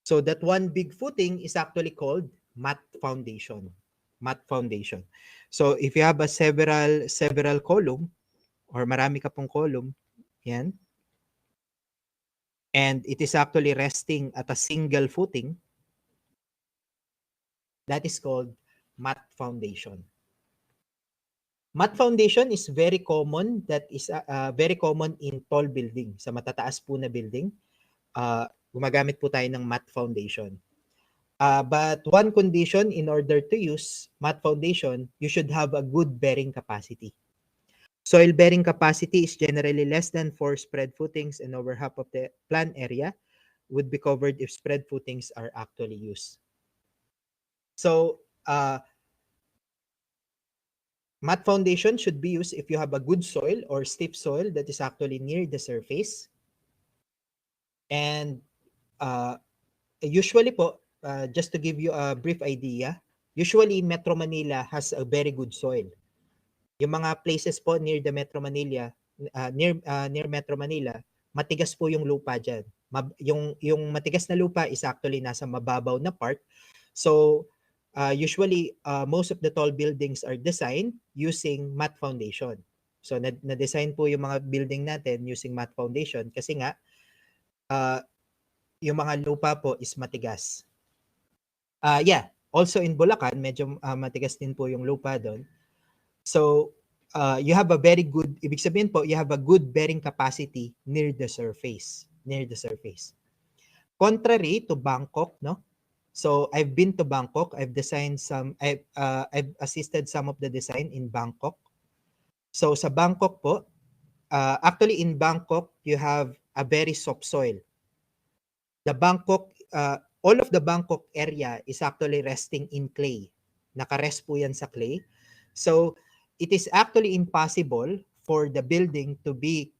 So that one big footing is actually called mat foundation. Mat foundation. So if you have a several column or marami ka pong column, yan, and it is actually resting at a single footing, that is called mat foundation. Mat foundation is very common. That is very common in tall building. Sa matataas po na building, gumagamit po tayo ng mat foundation. But one condition in order to use mat foundation, you should have a good bearing capacity. Soil bearing capacity is generally less than 4 spread footings, and over half of the plan area would be covered if spread footings are actually used. So mat foundation should be used if you have a good soil or steep soil that is actually near the surface. And usually po, just to give you a brief idea, usually Metro Manila has a very good soil. Yung mga places po near the Metro Manila, near Metro Manila, matigas po yung lupa diyan. Yung matigas na lupa is actually nasa mababaw na part. So usually most of the tall buildings are designed using mat foundation. So na-design po yung mga building natin using mat foundation kasi nga yung mga lupa po is matigas. Yeah, also in Bulacan, medyo matigas din po yung lupa doon. So, you have a very good, ibig sabihin po, you have a good bearing capacity near the surface. Near the surface. Contrary to Bangkok, no? So, I've been to Bangkok. I've assisted some of the design in Bangkok. So, sa Bangkok po, actually in Bangkok, you have a very soft soil. The Bangkok, all of the Bangkok area is actually resting in clay. Nakarest po yan sa clay. So it is actually impossible for the building to be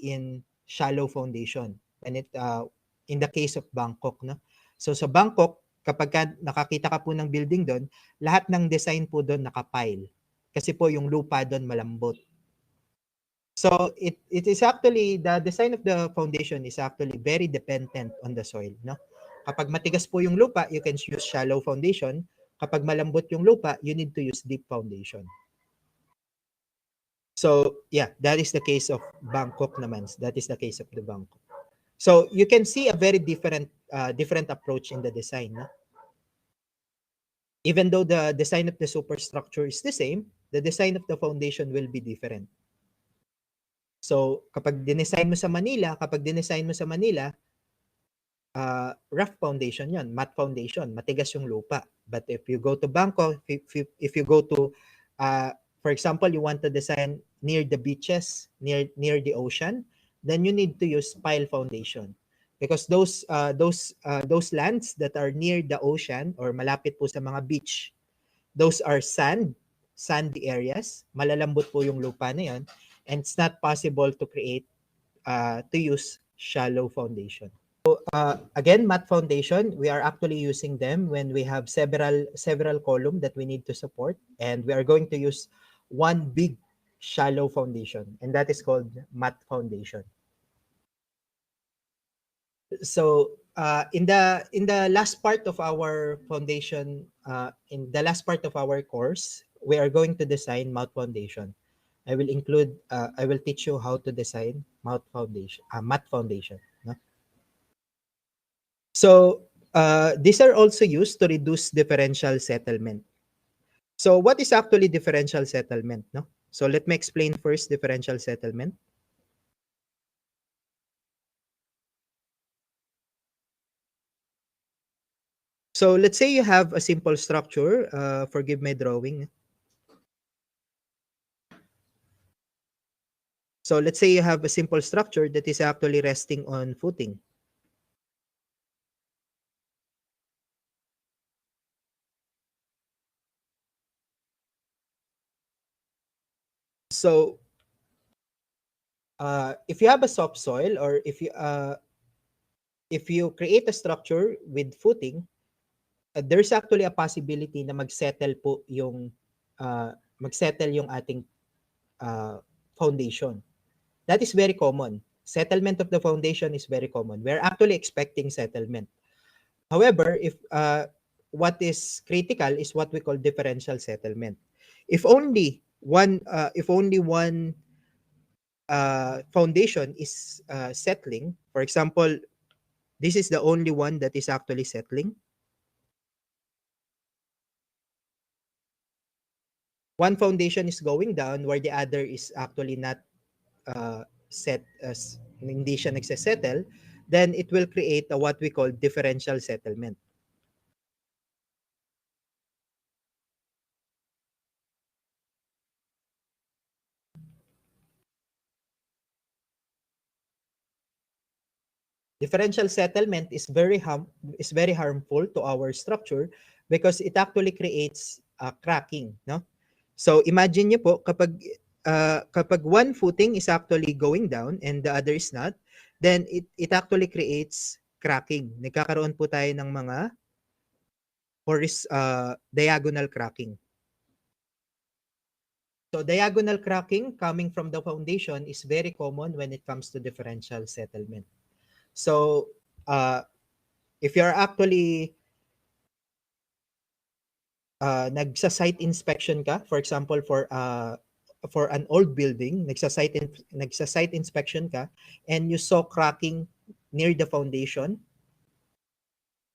in shallow foundation and in the case of Bangkok, no. So sa Bangkok, kapag nakakita ka po ng building doon, lahat ng design po doon nakapile kasi po yung lupa doon malambot. So it is actually, the design of the foundation is actually very dependent on the soil, no. Kapag matigas po yung lupa, you can use shallow foundation. Kapag malambot yung lupa, you need to use deep foundation. So yeah, that is the case of Bangkok naman. That is the case of the Bangkok. So you can see a very different approach in the design, no? Even though the design of the superstructure is the same, the design of the foundation will be different. So kapag dinesign mo sa Manila, rough foundation yan, matte foundation, matigas yung lupa. But if you go to Bangkok, if you go to, for example, you want to design near the beaches, near the ocean, then you need to use pile foundation. Because those lands that are near the ocean or malapit po sa mga beach, those are sandy areas, malalambot po yung lupa na yan, and it's not possible to use shallow foundation. So again, matte foundation, we are actually using them when we have several columns that we need to support, and we are going to use one big shallow foundation, and that is called matte foundation. So in the last part of our foundation, in the last part of our course, we are going to design matte foundation. I will teach you how to design matte foundation. No? So these are also used to reduce differential settlement. So what is actually differential settlement? No? So let me explain first differential settlement. So let's say you have a simple structure. Forgive my drawing. So let's say you have a simple structure that is actually resting on footing. So if you have a soft soil, or if you create a structure with footing, there's actually a possibility na magsettle yung ating foundation. That is very common. Settlement of the foundation is very common. We're actually expecting settlement. However, if what is critical is what we call differential settlement. If only one foundation is settling, for example, this is the only one that is actually settling. One foundation is going down where the other is actually not hindi siya nagsesettle, then it will create what we call differential settlement. Differential settlement is very harmful to our structure because it actually creates cracking, no? So imagine niyo po kapag one footing is actually going down and the other is not, then it actually creates cracking. Nagkakaroon po tayo ng mga diagonal cracking. So diagonal cracking coming from the foundation is very common when it comes to differential settlement. So if you're actually nagsa-site inspection ka, for example, for an old building, nagsa-site inspection ka, and you saw cracking near the foundation,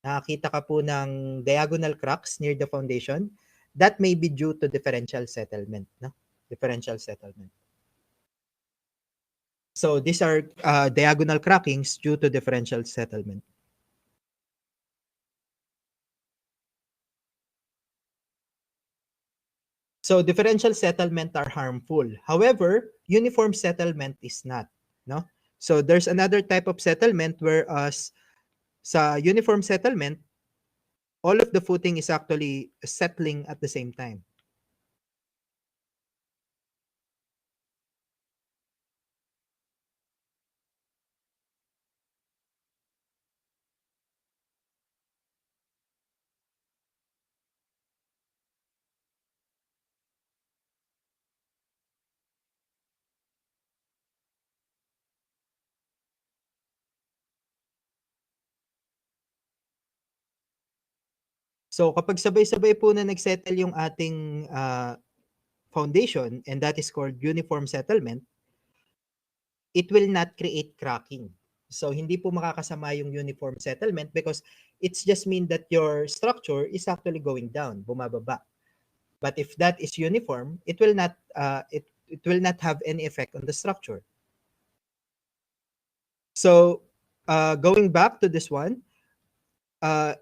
nakakita ka po ng diagonal cracks near the foundation, that may be due to differential settlement, no? Differential settlement. So these are diagonal crackings due to differential settlement. So differential settlement are harmful. However, uniform settlement is not, no? So there's another type of settlement whereas Sa uniform settlement, all of the footing is actually settling at the same time. So kapag sabay-sabay po na nag-settle yung ating foundation, and that is called uniform settlement, it will not create cracking. So hindi po makakasama yung uniform settlement because it's just mean that your structure is actually going down, bumababa. But if that is uniform, it will not it will not have any effect on the structure. So going back to this one, uh,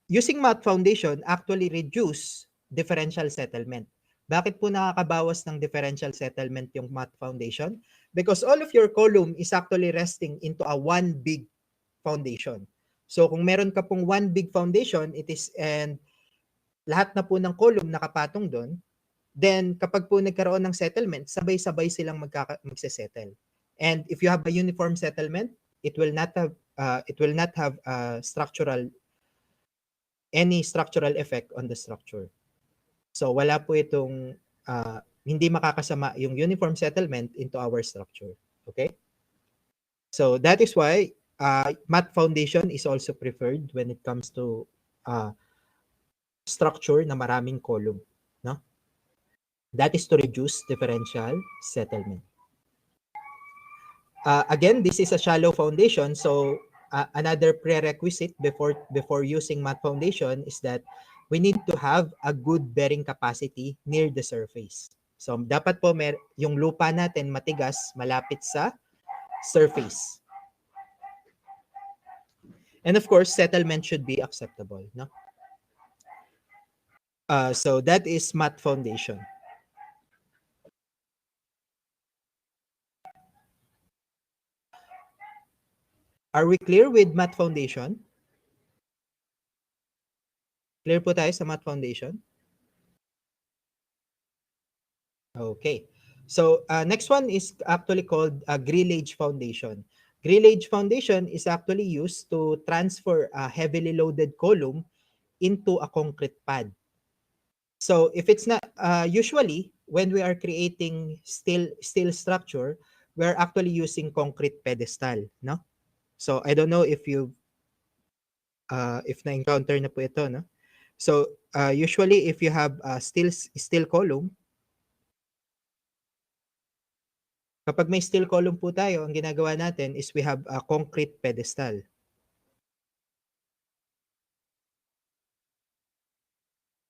using math foundation actually reduce differential settlement. Bakit po nakakabawas ng differential settlement yung math foundation? Because all of your column is actually resting into a one big foundation. So kung meron ka pong one big foundation, it is, and lahat na po ng column nakapatong doon, then kapag po nagkaroon ng settlement, sabay-sabay silang magse-settle. And if you have a uniform settlement, it will not have any structural effect on the structure. So wala po itong hindi makakasama yung uniform settlement into our structure. Okay? So that is why math foundation is also preferred when it comes to structure na maraming column. No? That is to reduce differential settlement. Again, this is a shallow foundation, so another prerequisite before using math foundation is that we need to have a good bearing capacity near the surface. So dapat po yung lupa natin matigas malapit sa surface. And of course, settlement should be acceptable, no? So that is math foundation. Are we clear with math foundation? Clear po tayo sa math foundation? Okay. So next one is actually called a grillage foundation. Grillage foundation is actually used to transfer a heavily loaded column into a concrete pad. So if it's not usually when we are creating steel structure, we're actually using concrete pedestal, no? So I don't know if you if na-encounter na po ito, no? So usually if you have a steel column, kapag may steel column po tayo, ang ginagawa natin is we have a concrete pedestal.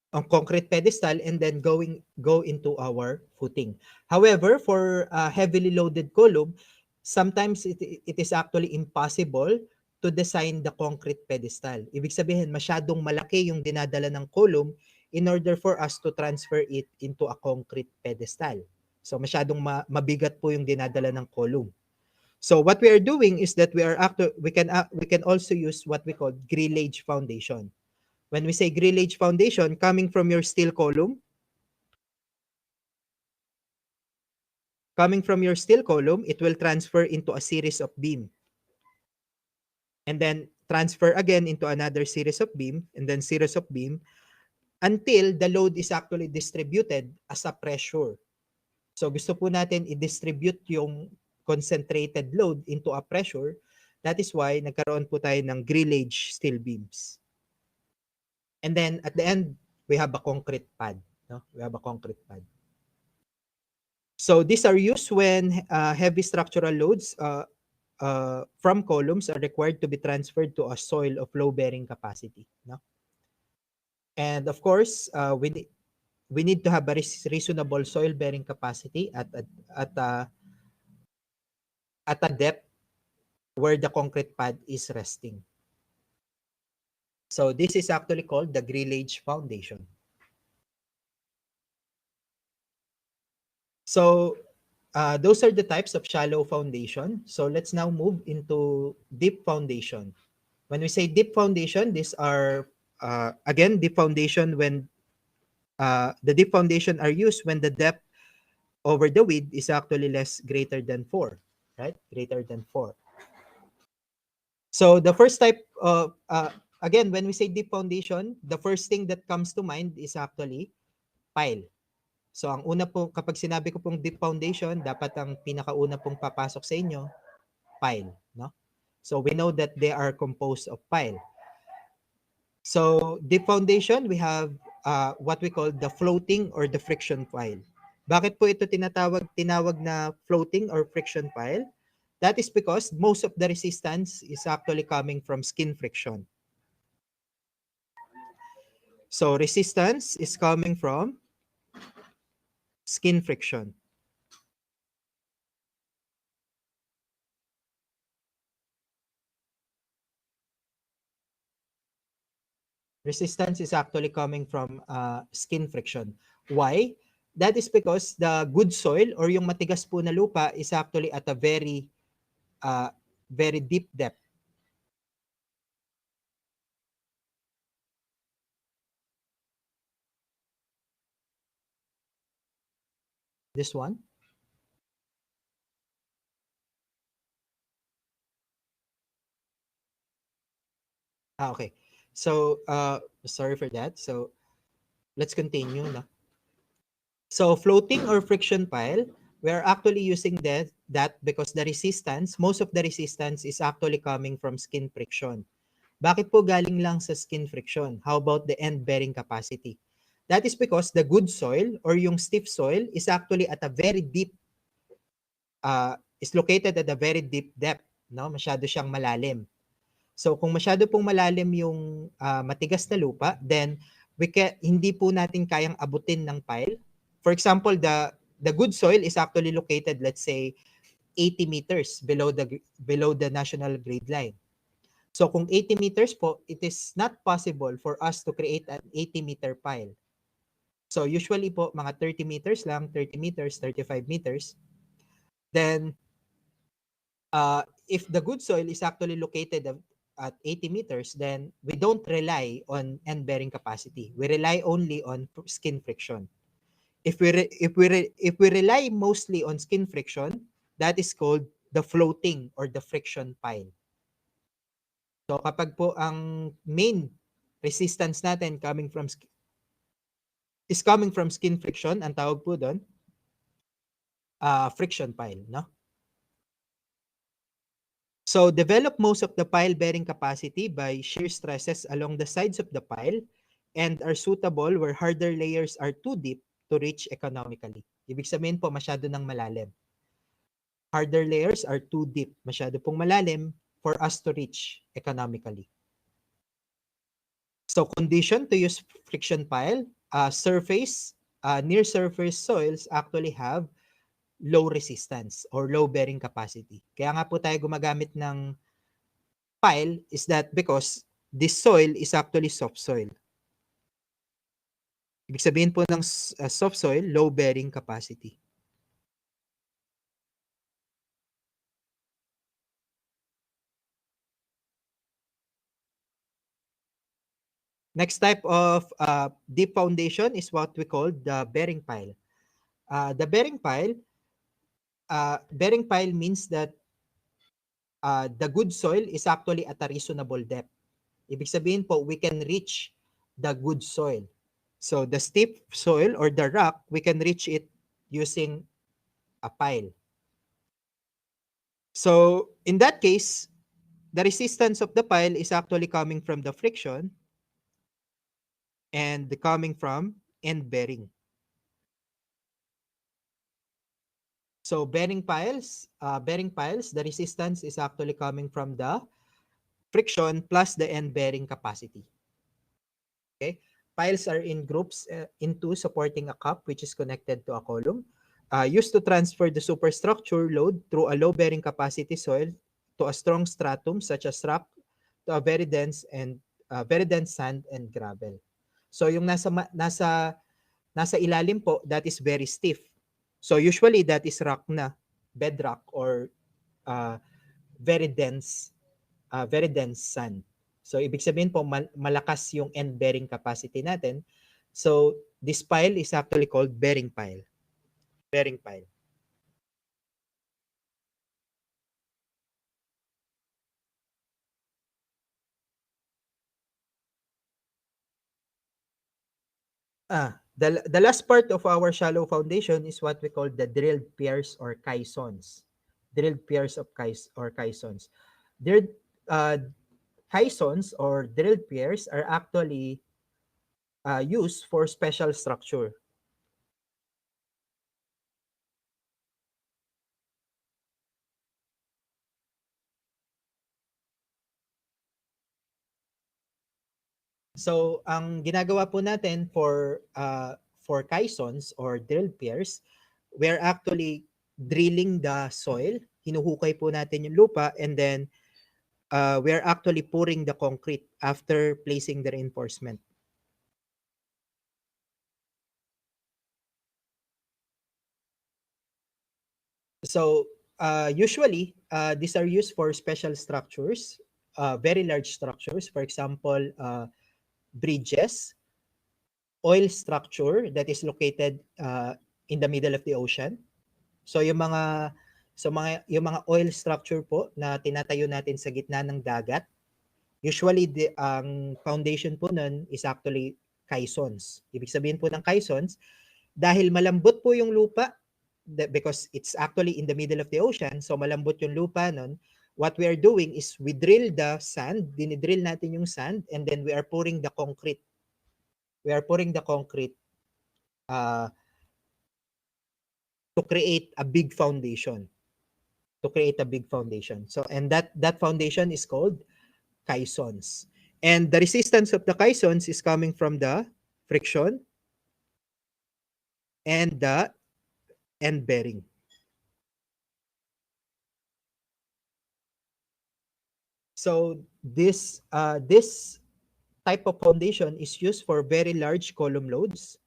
On concrete pedestal and then go into our footing. However, for a heavily loaded column, sometimes it is actually impossible to design the concrete pedestal. Ibig sabihin, masyadong malaki yung dinadala ng column in order for us to transfer it into a concrete pedestal. So masyadong mabigat po yung dinadala ng column. So what we are doing is that we can also use what we call grillage foundation. When we say grillage foundation, coming from your steel column, it will transfer into a series of beam. And then transfer again into another series of beam, and then series of beam, until the load is actually distributed as a pressure. So gusto po natin i-distribute yung concentrated load into a pressure. That is why nagkaroon po tayo ng grillage steel beams. And then at the end, we have a concrete pad. No? We have a concrete pad. So these are used when heavy structural loads from columns are required to be transferred to a soil of low bearing capacity. No? And of course, we need to have a reasonable soil bearing capacity at a depth where the concrete pad is resting. So this is actually called the grillage foundation. So those are the types of shallow foundation. So let's now move into deep foundation. When we say deep foundation, these are, again, deep foundation when the deep foundation are used when the depth over the width is actually greater than 4, right? Greater than 4. So the first type of, again, when we say deep foundation, the first thing that comes to mind is actually pile. So ang una po, kapag sinabi ko pong deep foundation, dapat ang pinakauna pong papasok sa inyo, pile, no? So we know that they are composed of pile. So deep foundation, we have what we call the floating or the friction pile. Bakit po ito tinawag na floating or friction pile? That is because most of the resistance is actually coming from skin friction. So resistance is coming from skin friction. Resistance is actually coming from skin friction. Why? That is because the good soil or yung matigas po na lupa is actually at a very deep depth. This one. Okay. So, sorry for that. So, let's continue. No? So, floating or friction pile, we're actually using that because the resistance, most of the resistance is actually coming from skin friction. Bakit po galing lang sa skin friction? How about the end bearing capacity? That is because the good soil or yung stiff soil is actually at a very deep, is located at a very deep depth. No? Masyado siyang malalim. So kung masyado pong malalim yung matigas na lupa, then hindi po natin kayang abutin ng pile. For example, the good soil is actually located, let's say, 80 meters below the national grade line. So kung 80 meters po, it is not possible for us to create an 80-meter pile. So usually po, mga 30 meters lang, 30 meters, 35 meters. Then, if the good soil is actually located at 80 meters, then we don't rely on end bearing capacity. We rely only on skin friction. If we rely mostly on skin friction, that is called the floating or the friction pile. So kapag po ang main resistance natin is coming from skin friction, ang tawag po doon, friction pile, no? So develop most of the pile bearing capacity by shear stresses along the sides of the pile and are suitable where harder layers are too deep to reach economically. Ibig sabihin po, masyado ng malalim. Harder layers are too deep, masyado pong malalim for us to reach economically. So condition to use friction pile, near surface soils actually have low resistance or low bearing capacity. Kaya nga po tayo gumagamit ng pile is that because this soil is actually soft soil. Ibig sabihin po ng soft soil, low bearing capacity. Next type of deep foundation is what we call the bearing pile. The bearing pile means that the good soil is actually at a reasonable depth. Ibig sabihin po, we can reach the good soil. So the steep soil or the rock, we can reach it using a pile. So in that case, the resistance of the pile is actually coming from the friction and coming from end bearing. So bearing piles, the resistance is actually coming from the friction plus the end bearing capacity. Okay, piles are in groups into supporting a cup which is connected to a column, used to transfer the superstructure load through a low bearing capacity soil to a strong stratum such as rock to a very dense sand and gravel. So yung nasa ilalim po, that is very stiff. So usually that is rock na, bedrock or very dense sand. So ibig sabihin po malakas yung end bearing capacity natin. So this pile is actually called bearing pile. Bearing pile. The last part of our shallow foundation is what we call the drilled piers or caissons. Drilled piers of caissons. Drilled caissons or drilled piers are actually used for special structure. So, ang ginagawa po natin for caissons or drilled piers, we're actually drilling the soil. Hinuhukay po natin yung lupa and then we're actually pouring the concrete after placing the reinforcement. So, usually, these are used for special structures, very large structures. For example, bridges, oil structure that is located in the middle of the ocean. So yung mga oil structure po na tinatayo natin sa gitna ng dagat, usually ang foundation po nun is actually caissons. Ibig sabihin po ng caissons, dahil malambot po yung lupa, because it's actually in the middle of the ocean, so malambot yung lupa nun, what we are doing is we drill the sand, dinidrill natin yung sand, and then we are pouring the concrete. We are pouring the concrete to create a big foundation. To create a big foundation. So, and that foundation is called caissons. And the resistance of the caissons is coming from the friction and the end bearing. So this type of foundation is used for very large column loads,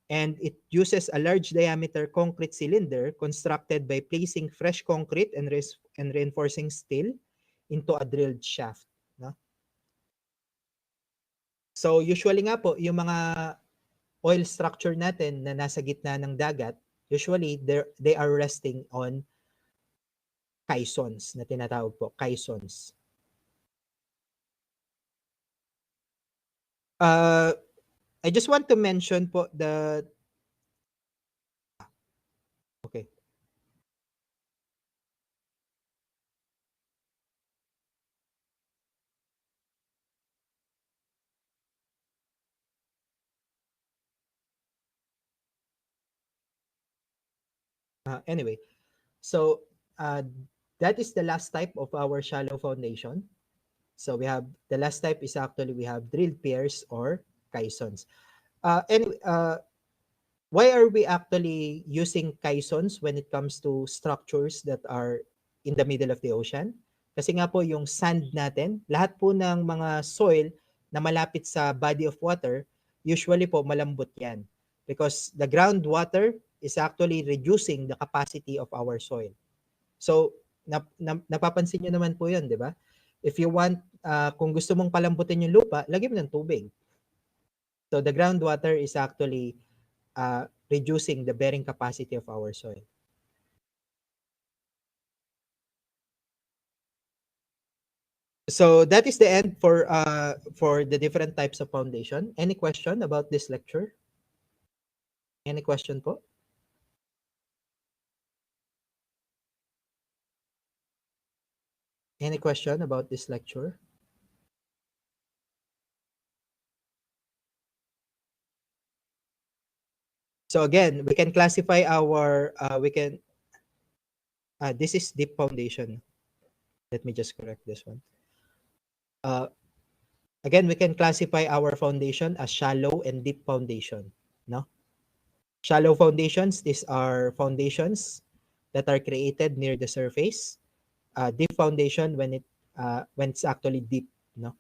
and it uses a large diameter concrete cylinder constructed by placing fresh concrete and reinforcing steel into a drilled shaft. No? So usually nga po, yung mga oil structure natin na nasa gitna ng dagat, usually they are resting on caissons na tinatawag po, caissons. I just want to mention po the okay. Anyway, so that is the last type of our shallow foundation. So we have the last type is actually we have drilled piers or caissons. Anyway, why are we actually using caissons when it comes to structures that are in the middle of the ocean? Kasi nga po yung sand natin, lahat po ng mga soil na malapit sa body of water, usually po malambot yan. Because the groundwater is actually reducing the capacity of our soil. So, napapansin nyo naman po yun, di ba? If you want, kung gusto mong palambutin yung lupa, lagyan mo ng tubig. So, the groundwater is actually reducing the bearing capacity of our soil. So that is the end for the different types of foundation. Any question about this lecture? Any question po? Any question about this lecture? So again, we can classify our this is deep foundation. Let me just correct this one. Again, we can classify our foundation as shallow and deep foundation. No? Shallow foundations, these are foundations that are created near the surface. Deep foundation when it's actually deep. No?